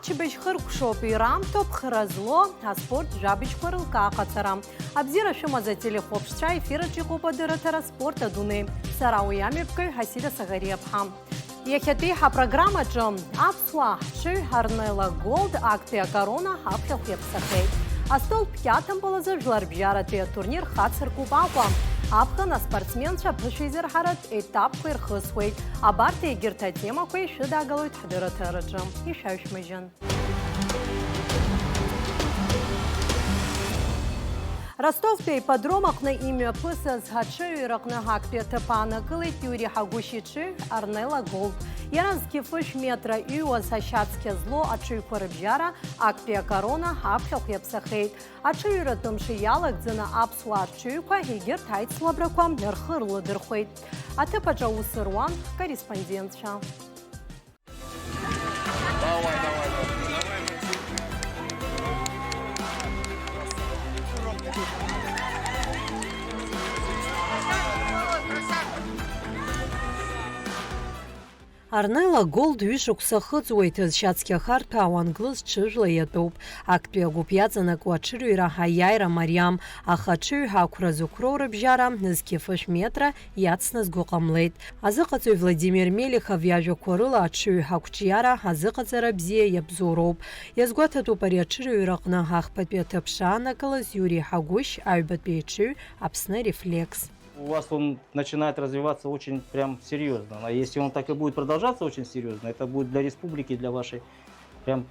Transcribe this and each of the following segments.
Амчибеш хыркшопи рамтоп хразло, а спорт жабич корылка кацарам. Абзира шума за телехопшча эфира чикопа дыратара спорта дуны. Сарауями пкой хасида сагариапхам. Ехетиха программа джом Апсуа ши Арнела Голд акция корона хапхел хепсахей. А стол пятым было за жларбжара турнир хацер кубапа. Апхана спортсменша пшизер харат этап хырхысвей. А барте гирта тема кой шида галует хадыратара джом. И шаушмыжан. Ростов-пей подромах на имя Пыса с Хачи Ракнагак Петапана Кылыт Юрий Хагушичи Арнела Голд. Яранский фыш метра Ио Сащатске зло Ачи Парабжара Акпия Корона Апхел Хепсахейт. Ачи Ратумши Ялак Дзена Апсуар Чуйка Хигер Тайт Слабраком Нерхырлы Дырхойт. А ты пожалуй Сыруан корреспондентша. Арнела Голд вишук сахыцует из шатских харпа англыз чижла ятоп. Акпия гупьяцана куачирюра хаяйра Марьям, а хачу хакуразукрора бжара низкифыш метра яцназ гукамлейт. Азыкацуй Владимир Мелихов яжу корыла ачу хакучияра азыкацара бзия ябзуроп. Язгуатату парячирюра кнагах папетапшана калаз Юрий Хагуш айбатпечу апсна рефлекс. У вас он начинает развиваться очень прям серьезно. А если он так и будет продолжаться очень серьезно, это будет для республики, для вашей прям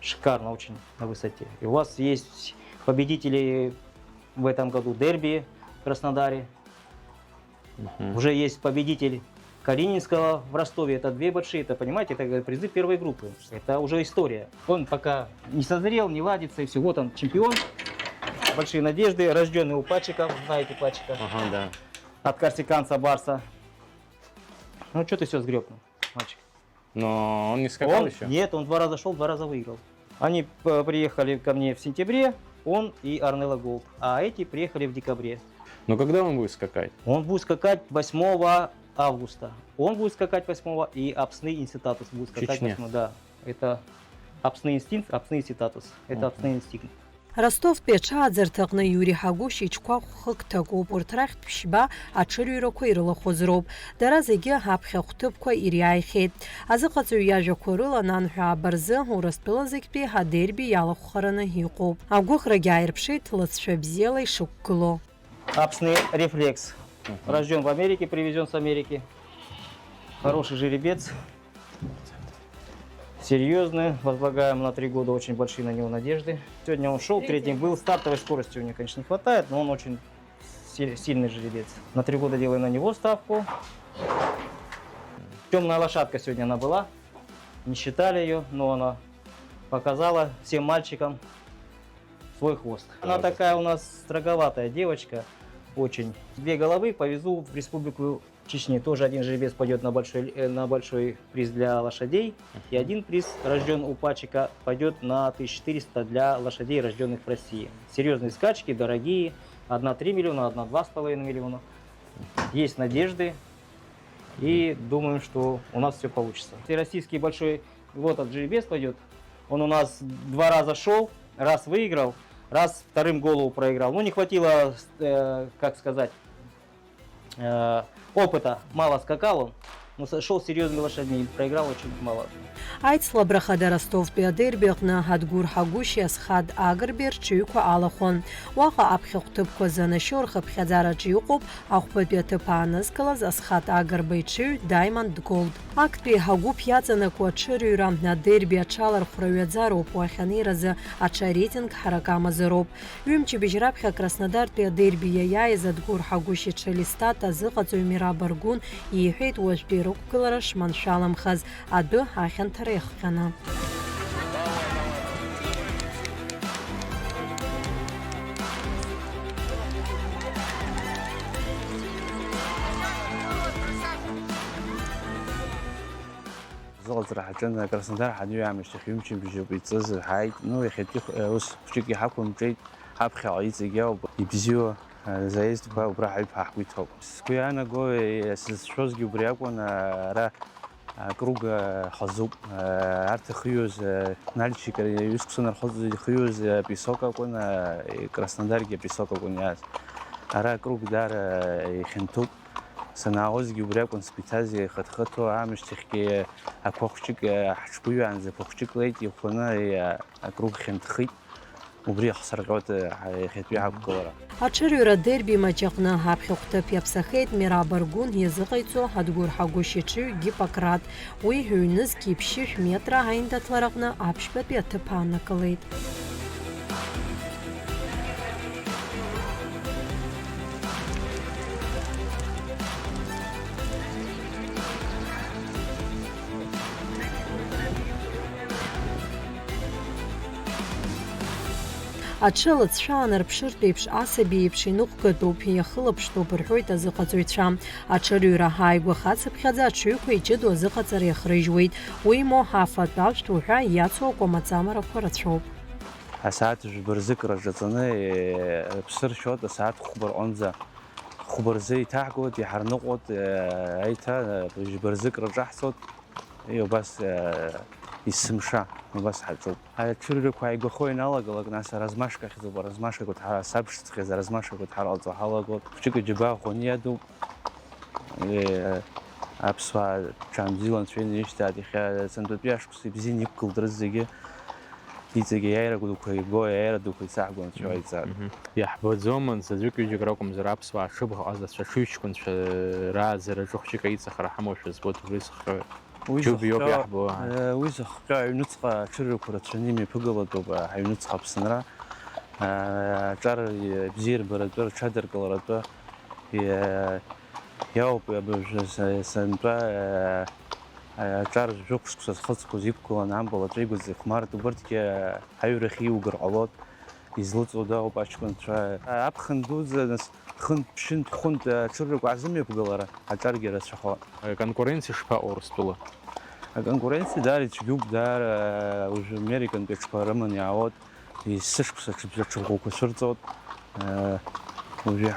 шикарно, очень на высоте. И у вас есть победители в этом году дерби в Краснодаре. Уже есть победитель Калининского в Ростове. Это две большие, это, понимаете, это призы первой группы. Это уже история. Он пока не созрел, не ладится, и все. Вот он, чемпион. Большие надежды, рожденный у Пачика, знаете Пачика, да. От корсиканца Барса. Ну что ты все сгреб, мальчик? Но он не скакал еще? Нет, он 2 раза шел, 2 раза выиграл. Они приехали ко мне в сентябре, он и Арнела Голд, а эти приехали в декабре. Но когда он будет скакать? Он будет скакать 8 августа. Он будет скакать 8 и Апсны Инститатус будет скакать 8. Да, это Апсны Инстинкт, Апсны Инститатус. Это Апсны Инстинкт. Ростов печа адзертагна Юрий Хагушич квахык таго портрахт пшба ачырюро койрыла хозроб. Даразеге хапхе хтыпко ириайхет. Азыкацу яжа корыла нанхуа барзы урастпыла зекпе хадерби яла хухарана хиқоб. Агухра гайрпшит ласшебзелай шуккыло. Апсны рефлекс. Рожден в Америке, привезен с Америки. Хороший жеребец. Серьезный, возлагаем на 3 года очень большие на него надежды. Сегодня он шел, третьим был, стартовой скорости у него, конечно, не хватает, но он очень сильный жеребец. На 3 года делаем на него ставку. Темная лошадка сегодня она была, не считали ее, но она показала всем мальчикам свой хвост. Она такая у нас строговатая девочка, очень. 2 головы повезу в республику Чечни. Тоже один жеребец пойдет на большой приз для лошадей. И один приз, рожден у Пачика, пойдет на 1400 для лошадей, рожденных в России. Серьезные скачки, дорогие. Одна 3 миллиона, одна 2,5 миллиона. Есть надежды. И думаем, что у нас все получится. Российский большой, вот этот жеребец пойдет. Он у нас 2 раза шел, раз выиграл, раз вторым голову проиграл. Ну, не хватило, как сказать, опыта, мало скакал он, но шел серьезными лошадьми, проиграл очень мало. Айцла брахада Ростов пиадербег на Хадгур Хагуши асхад Агрбер чуйку алахон. Ваха абхихтыбко занашор хабхазара чуйкуб ахпа петапанас калаз асхад Агрбейчу Даймонд Голд. Акпи Хагуб язана куачырюра на дерби ачалар хровядзару пуахани за ача рейтинг харакамазыроб. Юмчи бежрабха Краснодар пиадерби яя Задгур Хагуши Челистата зыгацу мира баргун и хейт уашбирук калараш маншалам хаз аду ахен тарих кана. زغل صراحة كراسندار حديو يعمل شيخ يمشي بيجو بيتصل حاج نو يخدي وش فيك حكم جيد حاب خايز يجاوب يبزيو زي استبا وبراح يبقى حكوي توب سكوي أنا جوي سوز جبرياك وأنا را круг хазуб арт хьюз нальчик юсксонар хьюз песока кона Краснодарге песока коняс ара круг дар хентуп санаозги бурякон спитази хатхато амштихки акохчик хачкую анзе похчик лейти хона круг хентхит وبريح سرقات خيتوي عبقورة. أشريرة ديربي ماجقنا هابخوخت بيبسخيت ميرابرغون يزغيتو هدغور حاغوشيتشي جيباكرات ويهونز كيبشيح متر عند تلرقنا أبشبت بيتبانا كليت. Ачылыц шааныр пшыртеиԥш асаби еиԥш иныҟәгатәуп, иахылаԥштәуп рҳәоит азыҟаҵаҩцәа. Аҽырҩра ҳааигәа хацыԥхьаӡа аҽыҩқәа иҷыдоу азыҟаҵара иахрыжьуеит. Уимоу ҳафатә аҩштә уҳәа иацу акәамаҵамарақәа рацәоуп. Асаат жбырзык раҿаҵаны ԥсыршьот асаат хәбарҟынӡа хәбарзы иҭаҳгоит, иҳарныҟәоит, аиҭа жбырзык раҿаҳҵоит, убас исымша, убас ҳаҿуп. Аҽырҩрақәа ааигәахо иналагалак, нас аразмашка ахьӡуп, аразмашкақәа сабшҵәҟьаз аразмашкақәа дҳарҟаҵо ҳалагоит. Хәҷык џьабаа ӷәӷәаны иадуп. Аԥсуаа ҽаанбзиала анцәа инеишьҭааит, иахьа сантәатәи ашықәса ибзианы иқәгылт зегьы. Иҵегьы аиара дуқәа иго, аиара дуқәа ицаҳго анцәа иҵаат. Иаҳбаӡом аӡәк-ҩыџьак ракәымзар аԥсуаа шыбӷаҟаз ацәаҽыҩҷкәынцәа раазараҿы хәҷык аиҵахара ҳамоушәа збоит убри сыхҟьоит. Џьубиоуп иаҳбо. Уи зыхҟьо аҩнуҵҟа аҽырҩрақәа рацәаны имҩаԥыгалатәуп аҩнуҵҟа Аԥсынра. Аҿар бзиарбаратәы, рҽадыркыларатәы иауп сантәа аҿар жәохәсқәа зхыҵқәоз иқәгыланы амбал аҿеигәаӡа ихәмарт, убарҭгьы аҩрахь иугар ҟалот, излыҵуа ауп аҷкәынцәа. Аԥхын дуӡӡа хынтә ԥшьынтә хәынтә аҽырҩрақәа азымҩаԥгалара аҿаргьы рацәахоит. Аконкуренциа шԥаҟоу Урыстәыла? Аконкуренциа даара ицәгьоуп, даара уажәы американтәи аҽқәа рыманы иаауеит, сышықәса аҽырӷәӷәақәа цәырҵоит. Уажәы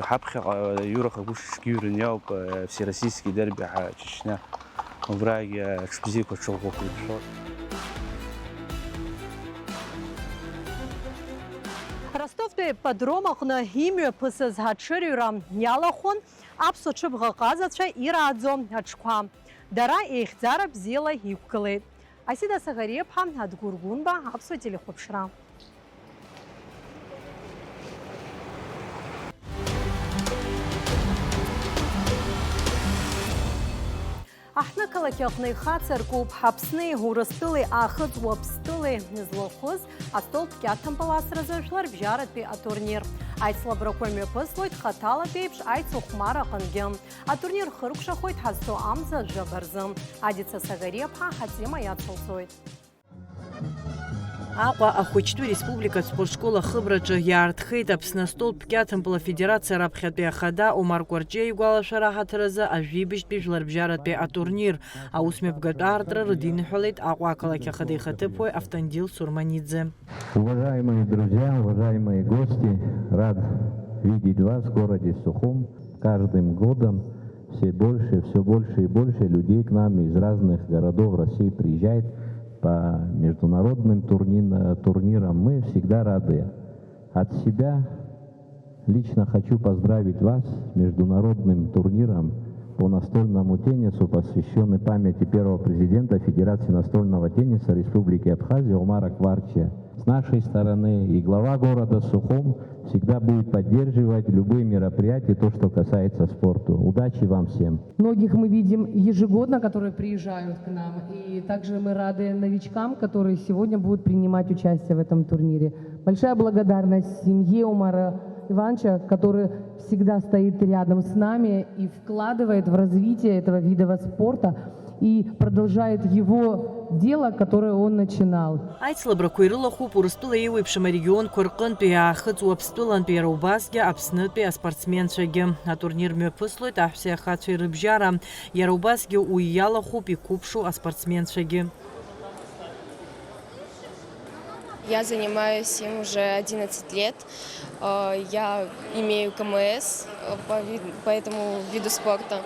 ҳаԥхьаҟа аиураха гәышьақәак иҩраны иауп всероссийский дерби Чечня. Убрагьы аҽбзиақәа аҽырӷәӷәақәа иԥшоит. Ростовтәи ипподром аҟны имҩаԥысыз аҽырҩра иалахәын аԥсуа ҽыбӷаҟазацәа ирааӡо аҽқәа. Дара еихьӡара бзиала иқәгылеит. Асида Сагариаԥҳа, Адгәыр Гәынба, аԥсуа телехәаԥшра. Аҳҭнықалақь аҟны ихацыркуп Ҳаԥсни Урыстәылеи аахыҵуа Аԥстәылеи злахәыз астолтә кьаҭампыласразы жәларбжьаратәи атурнир. Аицлабрақәа мҩаԥыслоит хаҭалатәи еиԥш аицыхәмар аҟынгьы. Атурнир хыркәшахоит ҳазҭо амза ажәаба рзы. Адица Сагариаԥҳа ҳатема иацылҵоит. Аҟәа ахәыҷтәи республикатә спортшкол ахыбраҿы иаартхеит Аԥсны астолтә кьаҭампыла федерациа раԥхьатәи ахада Омар Кәарҷиа игәалашәара ҳаҭаразы ажәибжьтәи жәларбжьаратәи атурнир. Аусмҩаԥгатәы аартра рыдиныҳәалеит Аҟәа ақалақь ахада ихаҭыԥуаҩ Автандил Сурманиӡе. Уважаемые друзья, уважаемые гости, рад видеть вас в городе Сухум. Каждым годом все больше и больше людей к нам из разных городов России приезжает по международным турнирам. Мы всегда рады. От себя лично хочу поздравить вас с международным турниром по настольному теннису, посвященный памяти первого президента Федерации настольного тенниса Республики Абхазия Омара Кварчия. С нашей стороны и глава города Сухум всегда будет поддерживать любые мероприятия, то, что касается спорта. Удачи вам всем! Многих мы видим ежегодно, которые приезжают к нам. И также мы рады новичкам, которые сегодня будут принимать участие в этом турнире. Большая благодарность семье Омара Ивановича, который всегда стоит рядом с нами и вкладывает в развитие этого вида спорта и продолжает его дело, которое он начинал. Аицлабрақәа ирылахәуп Урыстәыла еиуеиԥшым арегионқәа рҟынтәи иаахыҵуа Аԥстәылантәи иара убасгьы Аԥснытәи аспортсменцәагьы. Атурнир мҩаԥыслоит аҳәсеи ахацәеи рыбжьара. Иара убасгьы уи иалахәуп иқәыԥшу аспортсменцәагьы. Я занимаюсь им уже 11 лет. Я имею КМС по этому виду спорта.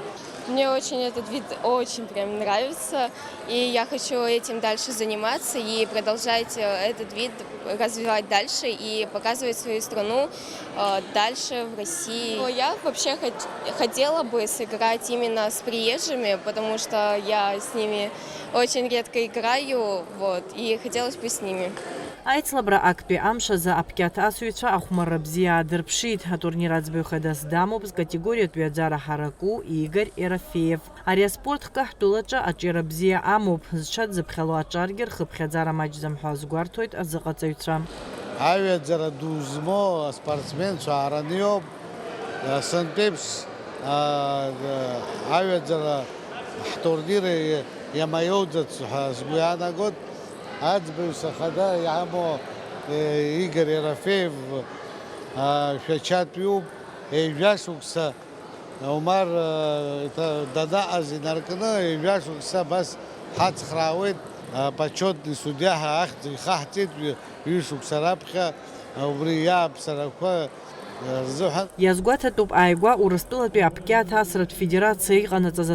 Мне очень этот вид очень прям нравится, и я хочу этим дальше заниматься и продолжать этот вид развивать дальше и показывать свою страну дальше в России. Но я вообще хотела бы сыграть именно с приезжими, потому что я с ними очень редко играю, вот, и хотелось бы с ними. Аицлабра акпи амшаза апкят асуицва ахмарабзия дырпшит. Турнир ацбюхадас дамубс категория Тюадзара Хараку Игорь Ерофеев. Ария спортка тулача ачерабзия амуб. Зчат запхелу ачаргер хыпхадзара матч замхаз гуартоит азакацуицва. Авиадзара дузмо спортсмен шараниоб сантепс авиадзара турниры ямайодзат сгуяна год. Ацбюса хада ямо Игорь Ерофеев шачатюб евяшукса Умар это дада азинаркна евяшукса бас хацхраует почетный судья ахти хахтит юшукса рабха убрия бсараква Язгуата туп айгуа урыстулатуи апкят асрат федерацией ҟанаҵаз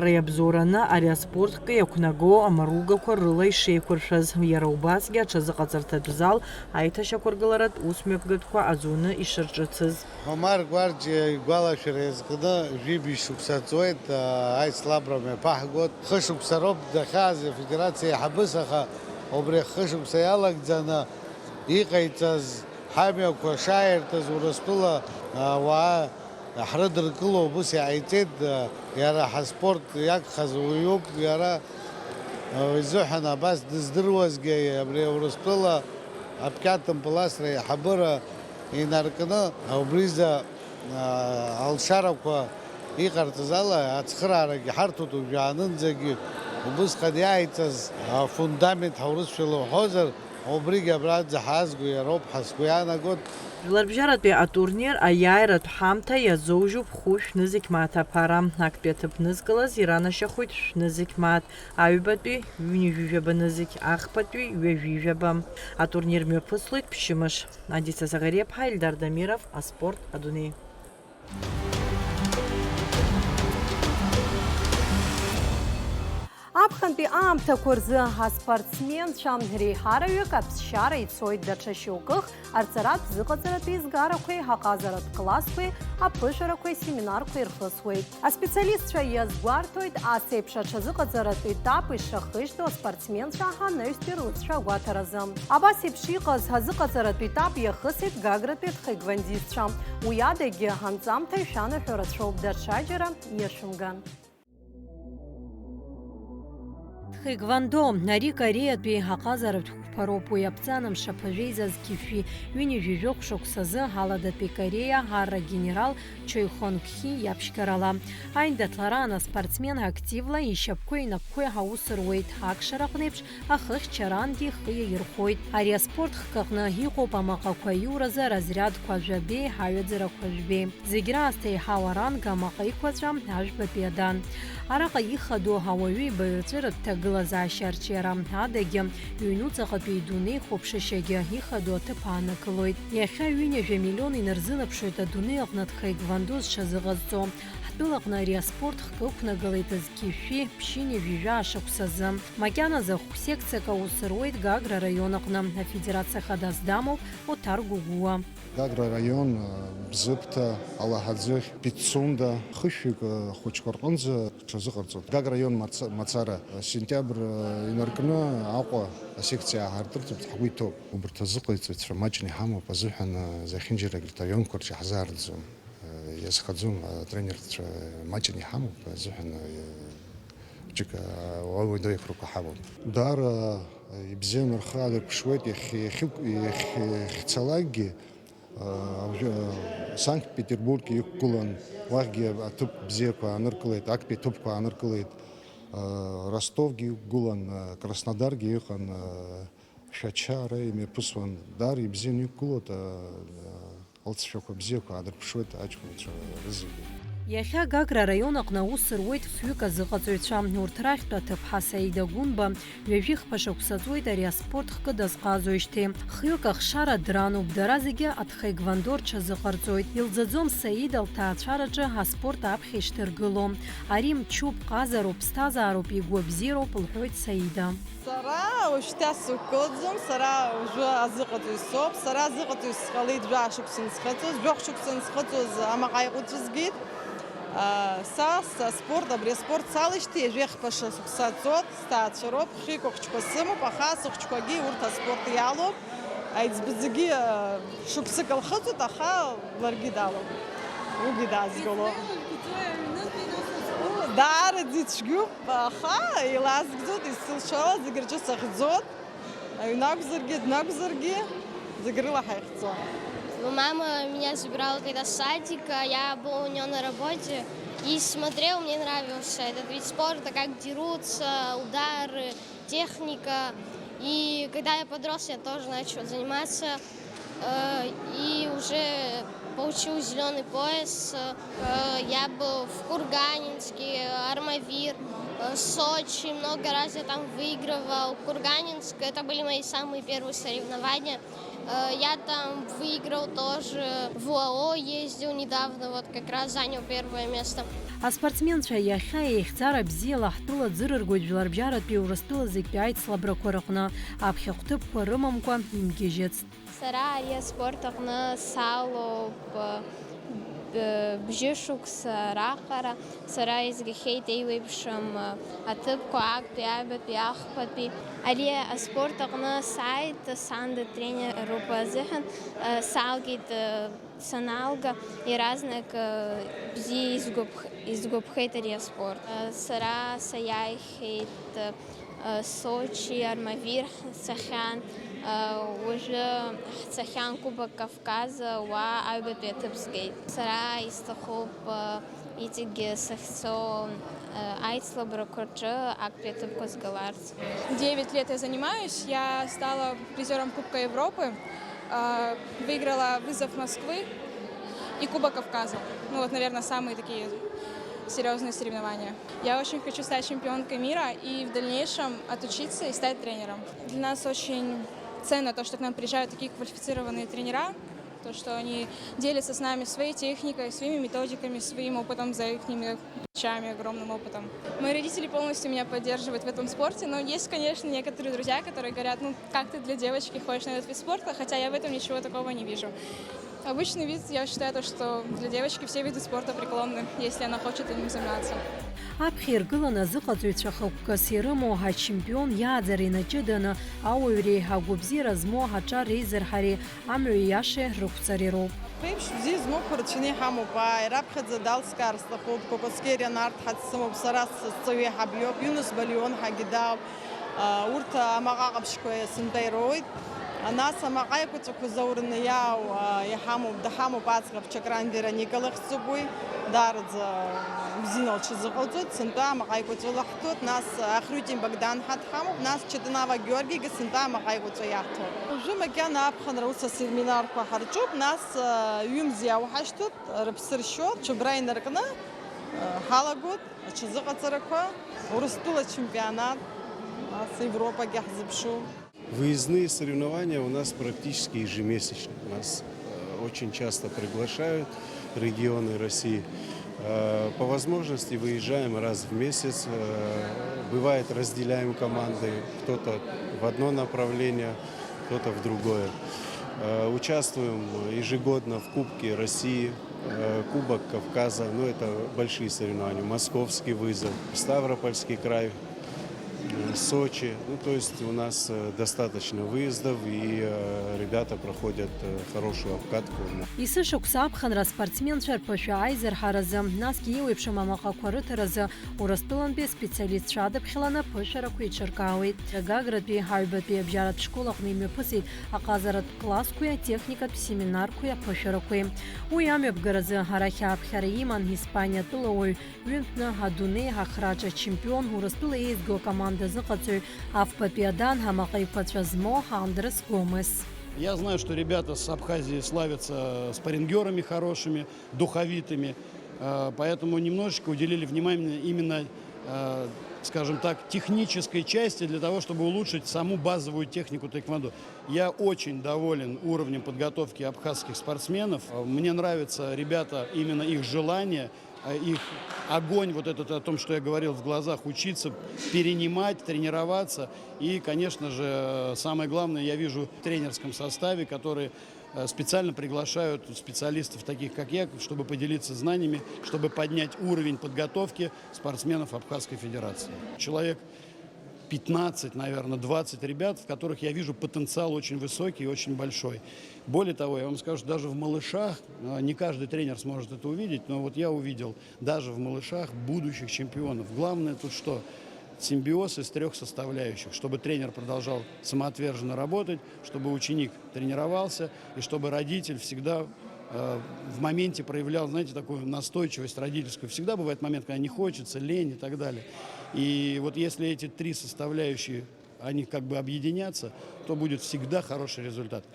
реабзораны ари аспортка иақәнаго амаругақәа рыла ишеиқәыршәаз иара убасгьы аҽазыҟаҵарҭатә зал аиҭашьақәыргыларатә усмҩаԥгатәқәа аӡәны ишырҿыцыз. Омар Гварџьиа игәалашәара иазкны жәибжь шықәса ҵуеит аицлабра мҩаԥаҳгоит. Хышықәса роуп дахьааз афедерациа иаҳабыс, аха убри хышықәса иалагӡаны иҟаиҵаз ҳамҩақәа шааиртыз Урыстәыла ауаа ҳрыдыркыло ус иааиҵеит. Иара ҳаспорт иагхаз уаҩуп, иара изыҳәан абас дыздыруазгьы абри Урыстәыла апкьатын паласра иаҳабыра инаркны убриза алшарақәа иҟарҵаз ала ацхыраарагьы ҳарҭоит уажәаанынӡагьы убысҟан иааиҵаз афундамент ҳаурысшәала уҳәозар убригьы абраӡа ҳаазго иароуп ҳазго иаанагот. Жәларбжьаратәи атурнир аиааиратә ҳамҭа иазоужьуп хәы шәнызқь мааҭ аԥара. Актәи аҭыԥ нызкылаз иранашьахоит шәнызқь мааҭ, аҩбатәи ҩынҩажәижәаба нызқь, ахԥатәи ҩажәижәаба. Атурнир мҩаԥыслоит ԥшьымш. Адица Загариаԥҳа, Ильдар Дамиров, аспорт адунеи. Аԥхынтәи аамҭақәа рзы аспортсменцәа реиҳараҩык аԥсшьара ицоит. Даҽа шьоукых арҵаратә зыҟаҵаратәи еизгарақәеи, аҟазаратә классқәеи, аԥышәарақәеи, семинарқәа ирхысуеит. Аспециалистцәа иазгәарҭоит ас еиԥш аҽазыҟаҵаратә етап ишахыжьтәу аспортсменцәа ҳанаҩстәи рылҵшәа агәаҭаразы. Абас еиԥш иҟаз азыҟаҵаратә етап иахысит Гагратәи ҭхеигвандистцәа. Уи адагьы анҵамҭа ишәанаҳәо рацәоуп, даҽаџьара иашәымган. Ҭхеигвандо ари Кореиатәи аҟазаратә қәԥароуп. Уи аԥҵанамш аԥажәеизаз Кифи ҩынҩажәижәохә шықәсазы Аладатәи Кореиа ара-генерал Чой Хонг-хи иаԥшьгарала. Аиндаҭларан аспортсмен активла ишьапқәеи инапқәеи ҳаус руеит. Акшара аҟнеиԥш ахыхьчарангьы ихы иаирхәоит. Ари аспорт хкаҟны иҟоуп амаҟақәа аиуразы аразрядқәа жәабеи, аҩыӡарақәа жәбеи. Зегь раасҭа еиҳау аранг амаҟа иқәаҵәа ажәбатәи адан. Араҟа ихадоу ауаҩы ибаҩрҵәыратә ҭагылазаашьа арҿиара адагьы ҩнуҵаҟатәи идунеи хәаԥшышьагьы ихадоу аҭыԥ ааннакылоит. Иахьа ҩынҩажәа миллион инарзынаԥшуеит адунеи аҟны ҭхеигвандо зҽазыҟазҵо. Ҳтәылаҟны ари аспорт хкы ықәнагалеит Кифи ԥшьынҩажәижәа ашықәсазы. Макьаназы хә-секциак аус руеит Гагра раион аҟны. Афедерациа хадас дамоуп Оҭар Гәыгәуа. Гагра раион Бзыԥҭа, Алаҳаӡыхь, Пицунда хышәҩык хәыҷқәа рҟынӡа ҽазыҟарҵоит. Гагра раион мацара сентиабр инаркны Аҟәа асекциа ааҳартырҵоит, ҳгәы иҭоуп. Убарҭ азыҟаиҵоит маҷны иҳамоуп, азыҳәан зехьынџьарагьы рраионқәа рҿы иаҳзааиртӡом. Иазхаӡом атренерцәа маҷны иҳамоуп, азыҳәан џьык ауадаҩқәарақәа ҳамоуп. Даара ибзианы рхы аадырԥшуеит. Иахьцалакгьы Санкт-Петербург иқәгылан, уахьгьы аҭыԥ бзиақәа ааныркылеит, актәи аҭыԥқәа ааныркылеит. Ростовгьы иқәгылан, Краснодаргьы иҟан, Шәача ара имҩаԥысуан. Даара ибзианы иқәгылоит, алҵшәақәа бзиақәа аадырԥшуеит аҷкәынцәа рызегьы. Иахьа Гагра район аҟны аус руеит фҩык азыҟаҵаҩцәа. Урҭ рахьтә аҭыԥҳа Саида Гәынба ҩажәихԥа шықәсаҵуеит ари аспорт хкы дазҟазоижьҭеи. Хҩык ахшара дрануп, дара зегьы Аҭхеи Гвандор ҽазыҟарҵоит. Илӡаӡом Саида лҭаацәараҿы аспорт аԥхьа ишҭаргыло. Ари мчуп, ҟазароуп, ԥсҭазаароуп, игәы абзиароуп, лҳәоит Саида. Сара уажәшьҭа сықәкылӡом, сара уажәы азыҟаҵаҩ соуп, сара азыҟаҵаҩ сҟалеит жәашықәса схыҵуаз, жәохә-шықәса схыҵуаз амаҟа иҟәыҵәа згеит. Са спорт, абри аспорт салышьҭи ажәеихԥа шықәса цоит, сҭаацәа роуп, хҩык ахәыҷқәа сымоуп, аха сыхәҷқәагьы урҭ аспорт иалоуп. Аиҵбыӡгьы шықәсык лхыҵуеит, аха ларгьы далоуп, уигьы даазгало. Даараӡа ицәгьоуп, аха илазгӡоит, исылшала зегьы рҿы сахьӡоит, аҩны акәзаргьы, дны акәзаргьы, зегьы рыла ҳаихҵон. Мама меня забирала когда с садика, я была у нее на работе и смотрела, мне нравился этот вид спорта, как дерутся, удары, техника. И когда я подрос, я тоже начала заниматься и уже получил зеленый пояс. Я был в Курганинске, Армавир, Сочи, много раз я там выигрывал. Курганинск, это были мои самые первые соревнования. Я там выиграл тоже, в ОАО ездил недавно, вот как раз занял первое место. Аспортсменцәа иахьа еихьӡара бзиала ҳтәыла ӡырыргоит жәларбжьаратәи Урыстәыла зегьтәи аицлабрақәа рҟны. Аԥхьахәҭыԥқәа рымамкәа имгьежьыцт. Сара ари аспорт аҟны салоуп бжьышықәса раҟара. Сара изгахьеит еиуеиԥшым аҭыԥқәа актәи, аҩбатәи, ахԥатәи. Ари аспорт аҟны сааит сан тренеруп азыҳәан, салгеит саналга иаразнак бзиа изгәаԥхеит ари аспорт. Сара саиааихьеит Сочи, Армавир ҳцахьан, уажәы ҳцахьан Кубок Кавказа, уа аҩбатәи аҭыԥ згеит. Сара исҭахуп иҵегьы сахьцо аицлабрақәа рҿы актәи аҭыԥқәа згаларц. 9 лет я занимаюсь, я стала призером Кубка Европы, выиграла вызов Москвы и Кубок Кавказа. Ну вот, наверное, самые такие серьезные соревнования. Я очень хочу стать чемпионкой мира и в дальнейшем отучиться и стать тренером. Для нас очень ценно то, что к нам приезжают такие квалифицированные тренера, то, что они делятся с нами своей техникой, своими методиками, своим опытом, за их плечами, огромным опытом. Мои родители полностью меня поддерживают в этом спорте, но есть, конечно, некоторые друзья, которые говорят, ну как ты для девочки ходишь на этот вид спорта, хотя я в этом ничего такого не вижу. Обычный вид, я считаю, то, что для девочки все виды спорта преклонны, если она хочет им заниматься. Аԥхьа иргыланы азыҟаҵаҩцәа хықәкыс ирымоу ҳачемпион иааӡара инаҷыданы ауаҩ реиҳа агәабзиара змоу ҳаҿар реизырҳареи амҩа иашеи рықәҵареи роуп. Еиԥш бзиа змоуқәа рацәаны иҳамоуп. Раԥхьаӡа далскаар сҭахуп, Кокоскериа Нарҭ сымоуп, сара сҵаҩы еиҳабиоуп, Юнус Балионҳагьы даауп. Урҭ амаҟа ҟаԥшьқәа сынтәа ироуит. Нас амаҟа еиқәаҵәақәа заураны иаау иҳамоуп, даҳамоуп аӡӷаб Чакран Вероника лыхьӡуп уи, даараӡа бзианы лҽазыҟалҵоит, сынтәа амаҟа еиқәаҵәа лаҳҭоит, нас Ахрутин Богдан-ҳа дҳамоуп, нас Чедынава Георгигьы сынтәа амаҟа еиқәаҵәа иаҳҭоит. Уажәы макьана аԥхынра ус асеминарқәа ҳарҿуп, нас ҩымз иауҳашьҭуп, рыԥсы ршьоит, ҽыбра инаркны ҳалагоит аҽазыҟаҵарақәа, Урыстәыла чемпионат, нас Европагьы ҳзыԥшуп. Выездные соревнования у нас практически ежемесячно. Нас очень часто приглашают регионы России. По возможности выезжаем раз в месяц. Бывает, разделяем команды. Кто-то в одно направление, кто-то в другое. Участвуем ежегодно в Кубке России, Кубок Кавказа. Ну, это большие соревнования. Московский вызов, Ставропольский край, Сочи. Ну, то есть у нас достаточно выездов, и ребята проходят хорошую обкатку. Исышықәса аԥхынра аспортсменцәа рԥышәа аизырҳаразы, насгьы еиуеиԥшым амаҟақәа рыҭаразы Урыстәылантәи специалистцәа адыԥхьаланы ԥышәарақәа еиҿыркаауеит. Гагратәи аҩбатәи абжьаратә школ аҟны имҩаԥысит аҟазаратә классқәеи атехникатә семинарқәеи аԥышәарақәеи. Уи амҩаԥгаразы арахь ааԥхьара иман Испаниатәылауаҩ ҩынтәны адунеи ахраҿ ачемпион Урыстәыла еизго акоманда зыҟаҵаҩ афбатәи адан амаҟа еиқәаҵәа змоу Андрес Гомес. Я знаю, что ребята с Абхазии славятся спаррингерами хорошими, духовитыми. поэтому немножечко уделили внимание именно, скажем так, технической части для того, чтобы улучшить саму базовую технику тэквондо. Я очень доволен уровнем подготовки абхазских спортсменов. Мне нравятся ребята, именно их желание, их огонь, вот этот о том, что я говорил, в глазах учиться, перенимать, тренироваться. И, конечно же, самое главное, я вижу в тренерском составе, который специально приглашают специалистов, таких как я, чтобы поделиться знаниями, чтобы поднять уровень подготовки спортсменов Абхазской Федерации. Человек 15, наверное, 20 ребят, в которых я вижу потенциал очень высокий и очень большой. Более того, я вам скажу, что даже в малышах, не каждый тренер сможет это увидеть, но вот я увидел даже в малышах будущих чемпионов. Главное тут что? Симбиоз из 3 составляющих, чтобы тренер продолжал самоотверженно работать, чтобы ученик тренировался и чтобы родитель всегда в моменте проявлял, знаете, такую настойчивость родительскую. Всегда бывает момент, когда не хочется, лень и так далее. И вот если эти 3 составляющие, они как бы объединятся, то будет всегда хороший результат.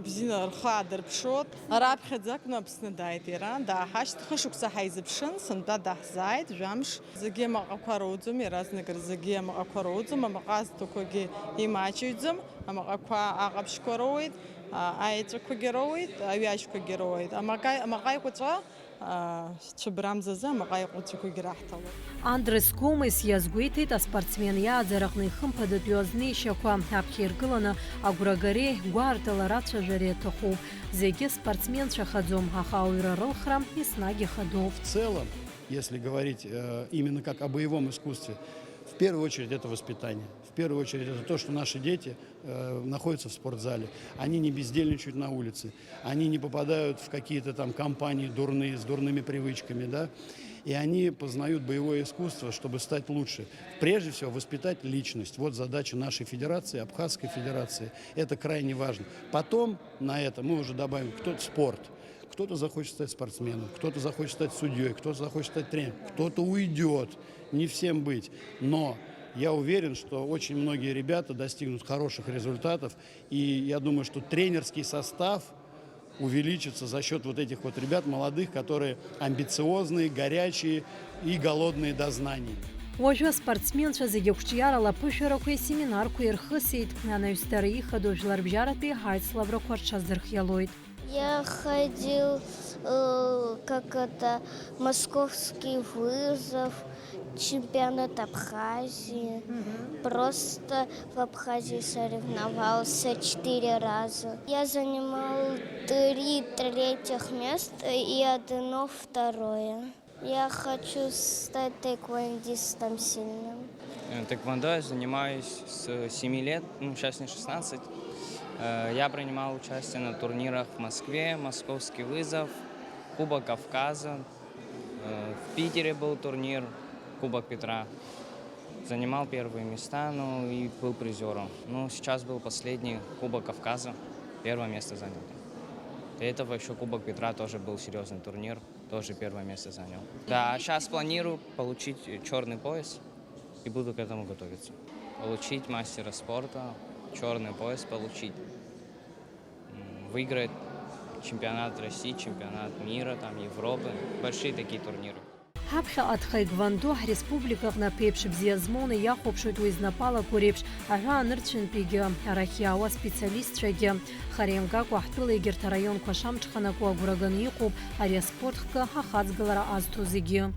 بزين رخاء دربشوت راب خدزك نبسنا دايتيرا دا حشت خشوك سحيزبشن سندا دا زايد جامش زجي ما أقارودزم يراز نقر زجي ما أقارودزم ما قاس تكوجي يماشيزم ما أقا أقبش كرويد أيت كوجرويد أياش كوجرويد ما قاي قطع Андрес Комес иазгәеиҭеит аспортсмен иааӡарахны ихымԥадатәиу еишьақәа аԥхьиргыланы агәрагареи гәаартала рацәажәара иаҭахуп. Зегьы спортсменцәахаӡом, аха ауаҩра рылхра еснагь ихадоуп. В целом, если говорить именно как о боевом искусстве, в первую очередь это воспитание. В первую очередь это то, что наши дети находятся в спортзале. Они не бездельничают на улице. Они не попадают в какие-то там компании дурные, с дурными привычками, да. И они познают боевое искусство, чтобы стать лучше. Прежде всего, воспитать личность. Вот задача нашей федерации, Абхазской федерации. Это крайне важно. Потом на это мы уже добавим кто-то спорт. Кто-то захочет стать спортсменом, кто-то захочет стать судьей, кто-то захочет стать тренером, кто-то уйдет. Не всем быть. Но я уверен, что очень многие ребята достигнут хороших результатов. И я думаю, что тренерский состав увеличится за счет вот этих вот ребят молодых, которые амбициозные, горячие и голодные до знаний. Уажәы аспортсменцәа зегьы қәҿиарала ԥышәарақәеи семинарқәа ирхысит. Анаҩстәра ихадоу жәларбжьаратәи ҳаицлабрақәа рҽазырхиалоит. Я ходил, московский вызов, чемпионат Абхазии. Просто в Абхазии соревновался 4 раза. Я занимал 3 третьих места и 1 второе. Я хочу стать тэквондистом сильным. Тэквондо я занимаюсь с 7 лет, сейчас мне 16. Я принимал участие на турнирах в Москве, Московский вызов, Кубок Кавказа. В Питере был турнир, Кубок Петра. Занимал первые места, и был призером. Сейчас был последний Кубок Кавказа, 1 место занял. До этого еще Кубок Петра тоже был серьезный турнир, тоже 1 место занял. Да, сейчас планирую получить черный пояс и буду к этому готовиться. Получить мастера спорта, черный пояс получить, выиграть чемпионат России, чемпионат мира, Европы, большие такие турниры. Ҳаԥхьа аҭхаигвандо ҳреспубликаҟны аԥеиԥш бзиа змоуны иахәаԥшуеит уи знапалақәа реиԥш аҳәаанырцәынтәигьы арахь иаауа специалистцәагьы. Хара имгакәа ҳтәыла егьырҭ араионқәа шамҽханакуа агәра ганы иҟоуп ари аспорт хкы ҳахаҵгылара азҭо зегьы.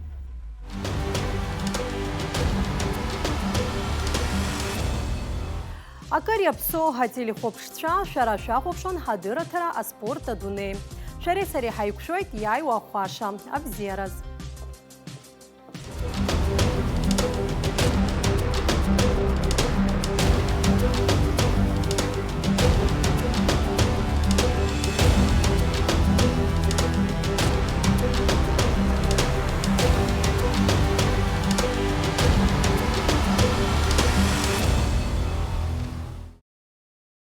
Акыр иаԥсоу ҳателехәаԥшцәа, шәара шәахәаԥшуан ҳадырраҭара аспорт адунеи. Шәареи сареи ҳаиқәшәоит иааиуа ахәаша. Абзиараз.